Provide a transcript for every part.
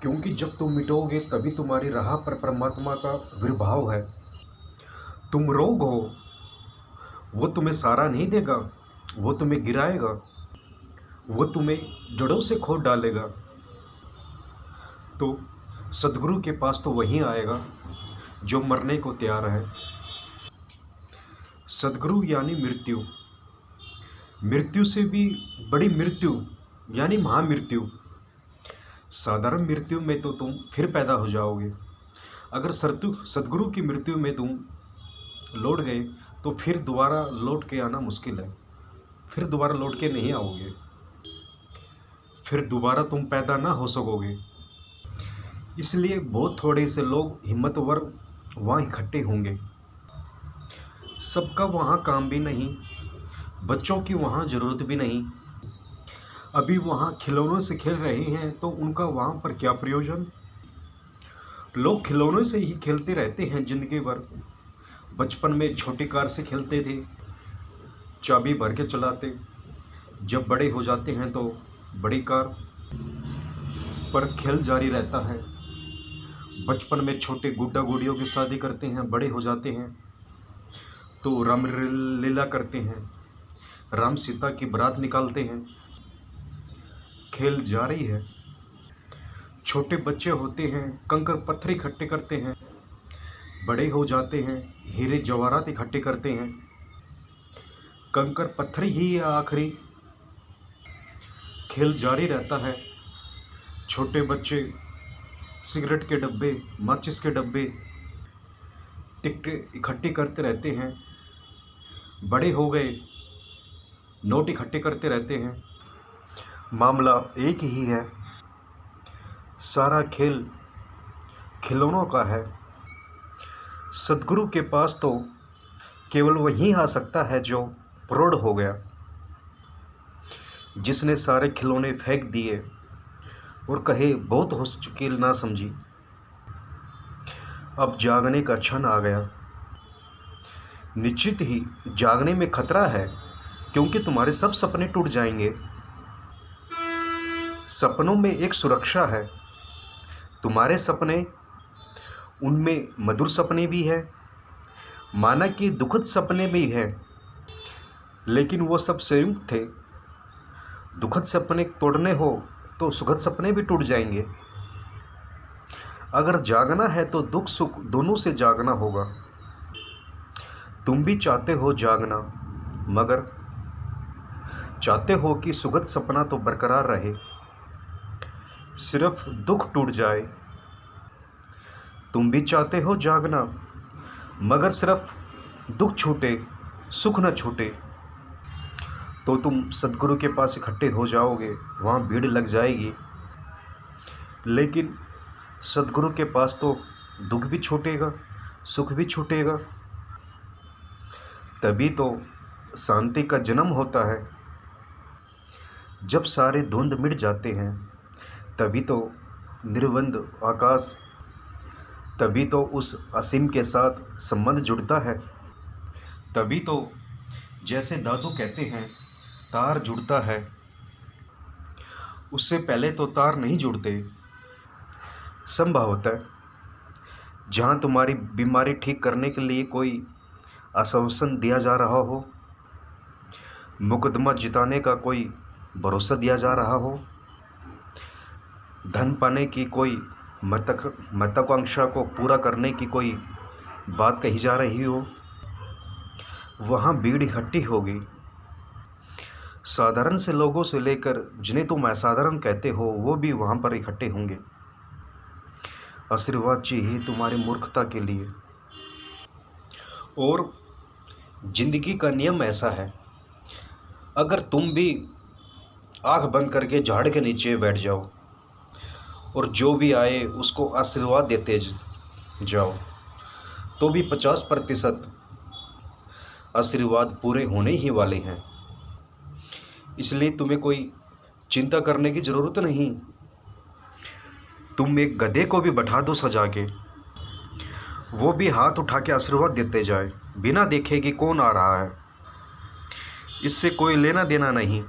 क्योंकि जब तुम मिटोगे तभी तुम्हारी राह पर परमात्मा का आविर्भाव है। तुम रोग हो, वो तुम्हें सहारा नहीं देगा, वो तुम्हें गिराएगा, वो तुम्हें जड़ों से खोद डालेगा। तो सदगुरु के पास तो वही आएगा जो मरने को तैयार है। सदगुरु यानी मृत्यु, मृत्यु से भी बड़ी मृत्यु यानी महामृत्यु। साधारण मृत्यु में तो तुम फिर पैदा हो जाओगे, अगर सदगुरु की मृत्यु में तुम लौट गए तो फिर दोबारा लौट के आना मुश्किल है, फिर दोबारा लौट के नहीं आओगे, फिर दोबारा तुम पैदा ना हो सकोगे। इसलिए बहुत थोड़े से लोग हिम्मतवर वहाँ इकट्ठे होंगे। सबका वहाँ काम भी नहीं, बच्चों की वहाँ ज़रूरत भी नहीं। अभी वहाँ खिलौनों से खेल रहे हैं तो उनका वहाँ पर क्या प्रयोजन। लोग खिलौनों से ही खेलते रहते हैं ज़िंदगी भर। बचपन में छोटी कार से खेलते थे, चाबी भर के चलाते, जब बड़े हो जाते हैं तो बड़ी कार पर खेल जारी रहता है। बचपन में छोटे गुड्डा गुड़ियों की शादी करते हैं, बड़े हो जाते हैं तो राम लीला करते हैं, राम सीता की बारात निकालते हैं, खेल जारी है। छोटे बच्चे होते हैं, कंकर पत्थर इकट्ठे करते हैं, बड़े हो जाते हैं, हीरे जवाहरात इकट्ठे करते हैं, कंकर पत्थर ही आखिरी, खेल जारी रहता है। छोटे बच्चे सिगरेट के डब्बे, माचिस के डब्बे, टिकटें इकट्ठी करते रहते हैं, बड़े हो गए नोट इकट्ठे करते रहते हैं। मामला एक ही है, सारा खेल खिलौनों का है। सदगुरु के पास तो केवल वही आ सकता है जो प्रौढ़ हो गया, जिसने सारे खिलौने फेंक दिए और कहे बहुत हो चुकी ना समझी, अब जागने का क्षण आ गया। निश्चित ही जागने में खतरा है, क्योंकि तुम्हारे सब सपने टूट जाएंगे। सपनों में एक सुरक्षा है, तुम्हारे सपने, उनमें मधुर सपने भी हैं, माना कि दुखद सपने भी हैं, लेकिन वो सब संयुक्त थे। दुखद सपने तोड़ने हो तो सुखद सपने भी टूट जाएंगे। अगर जागना है तो दुख सुख दोनों से जागना होगा। तुम भी चाहते हो जागना, मगर चाहते हो कि सुखद सपना तो बरकरार रहे, सिर्फ दुख टूट जाए। तुम भी चाहते हो जागना, मगर सिर्फ दुख छूटे, सुख न छूटे। तो तुम सदगुरु के पास इकट्ठे हो जाओगे, वहाँ भीड़ लग जाएगी। लेकिन सदगुरु के पास तो दुख भी छूटेगा, सुख भी छूटेगा। तभी तो शांति का जन्म होता है। जब सारे धुंध मिट जाते हैं, तभी तो निर्बंध आकाश, तभी तो उस असीम के साथ संबंध जुड़ता है। तभी तो जैसे दादू कहते हैं तार जुड़ता है, उससे पहले तो तार नहीं जुड़ते। संभवतः जहाँ तुम्हारी बीमारी ठीक करने के लिए कोई आश्वासन दिया जा रहा हो, मुकदमा जिताने का कोई भरोसा दिया जा रहा हो, धन पाने की कोई महत्वाकांक्षा को पूरा करने की कोई बात कही जा रही हो, वहाँ भीड़ इकट्ठी होगी। साधारण से लोगों से लेकर जिन्हें तुम असाधारण कहते हो, वो भी वहाँ पर इकट्ठे होंगे। आशीर्वाद चाहिए तुम्हारी मूर्खता के लिए। और जिंदगी का नियम ऐसा है, अगर तुम भी आँख बंद करके झाड़ के नीचे बैठ जाओ और जो भी आए उसको आशीर्वाद देते जाओ, तो भी 50% आशीर्वाद पूरे होने ही वाले हैं। इसलिए तुम्हें कोई चिंता करने की ज़रूरत नहीं। तुम एक गधे को भी बैठा दो सजा के, वो भी हाथ उठा के आशीर्वाद देते जाए, बिना देखे कि कौन आ रहा है। इससे कोई लेना देना नहीं।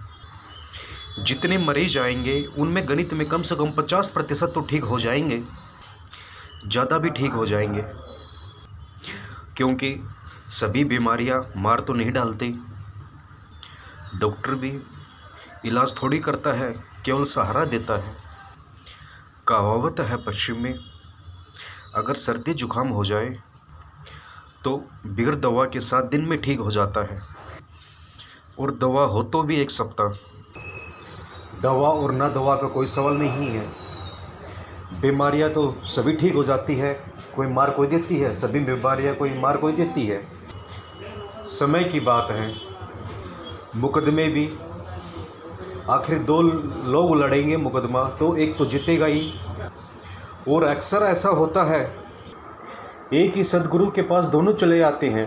जितने मरीज आएंगे उनमें गणित में कम से कम 50% तो ठीक हो जाएंगे, ज़्यादा भी ठीक हो जाएंगे, क्योंकि सभी बीमारियां मार तो नहीं डालती। डॉक्टर भी इलाज थोड़ी करता है, केवल सहारा देता है। कहावत है पश्चिम में, अगर सर्दी जुकाम हो जाए तो बगैर दवा के 7 दिन में ठीक हो जाता है, और दवा हो तो भी 1 सप्ताह। दवा और ना दवा का कोई सवाल नहीं है। बीमारियां तो सभी ठीक हो जाती है, कोई मार कोई देती है। सभी बीमारियां कोई मार कोई देती है। समय की बात है। मुकदमे भी आखिर 2 लोग लड़ेंगे मुकदमा, तो एक तो जीतेगा ही। और अक्सर ऐसा होता है, एक ही सद्गुरु के पास दोनों चले आते हैं,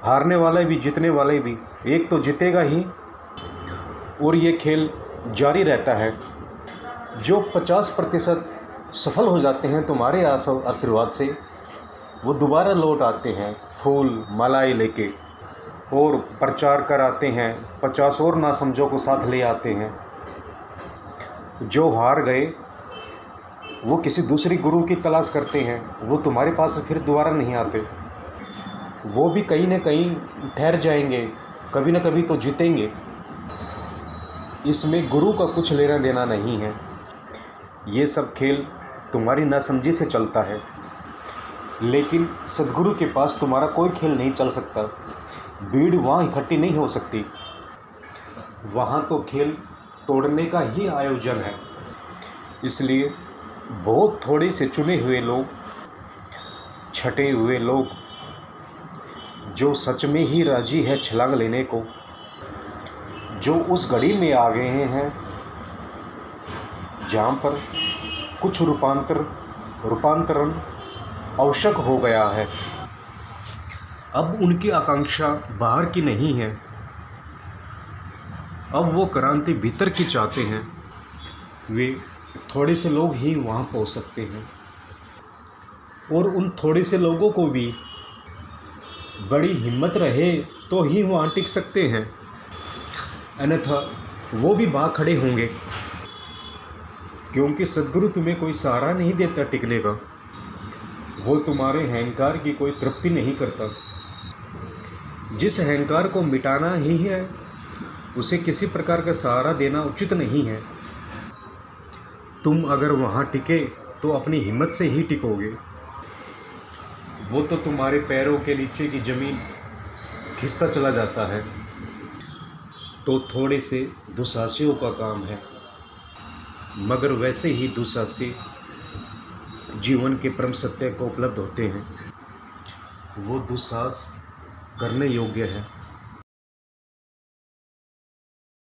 हारने वाले भी जीतने वाले भी, एक तो जीतेगा ही। और ये खेल जारी रहता है। जो 50% सफल हो जाते हैं तुम्हारे आशीर्वाद से, वो दोबारा लौट आते हैं फूल मालाएं लेके, और प्रचार कराते हैं। 50 और नासमझों को साथ ले आते हैं। जो हार गए वो किसी दूसरी गुरु की तलाश करते हैं, वो तुम्हारे पास फिर दोबारा नहीं आते। वो भी कहीं ना कहीं ठहर जाएंगे, कभी ना कभी तो जीतेंगे। इसमें गुरु का कुछ लेना देना नहीं है। ये सब खेल तुम्हारी नासमझी से चलता है, लेकिन सद्गुरु के पास तुम्हारा कोई खेल नहीं चल सकता। भीड़ वहाँ इकट्ठी नहीं हो सकती। वहाँ तो खेल तोड़ने का ही आयोजन है। इसलिए बहुत थोड़े से चुने हुए लोग, छटे हुए लोग, जो सच में ही राजी है छलांग लेने को, जो उस घड़ी में आ गए हैं जहाँ पर कुछ रूपांतरण आवश्यक हो गया है। अब उनकी आकांक्षा बाहर की नहीं है, अब वो क्रांति भीतर की चाहते हैं। वे थोड़े से लोग ही वहाँ पहुँच सकते हैं, और उन थोड़े से लोगों को भी बड़ी हिम्मत रहे तो ही वहाँ टिक सकते हैं, अन्यथा वो भी भाग खड़े होंगे। क्योंकि सद्गुरु तुम्हें कोई सहारा नहीं देता टिकने का, वो तुम्हारे अहंकार की कोई तृप्ति नहीं करता। जिस अहंकार को मिटाना ही है, उसे किसी प्रकार का सहारा देना उचित नहीं है। तुम अगर वहाँ टिके तो अपनी हिम्मत से ही टिकोगे। वो तो तुम्हारे पैरों के नीचे की ज़मीन खिसता चला जाता है। तो थोड़े से दुस्साहसियों का काम है, मगर वैसे ही दुस्साहसी जीवन के परम सत्य को उपलब्ध होते हैं। वो दुस्साहस करने योग्य है।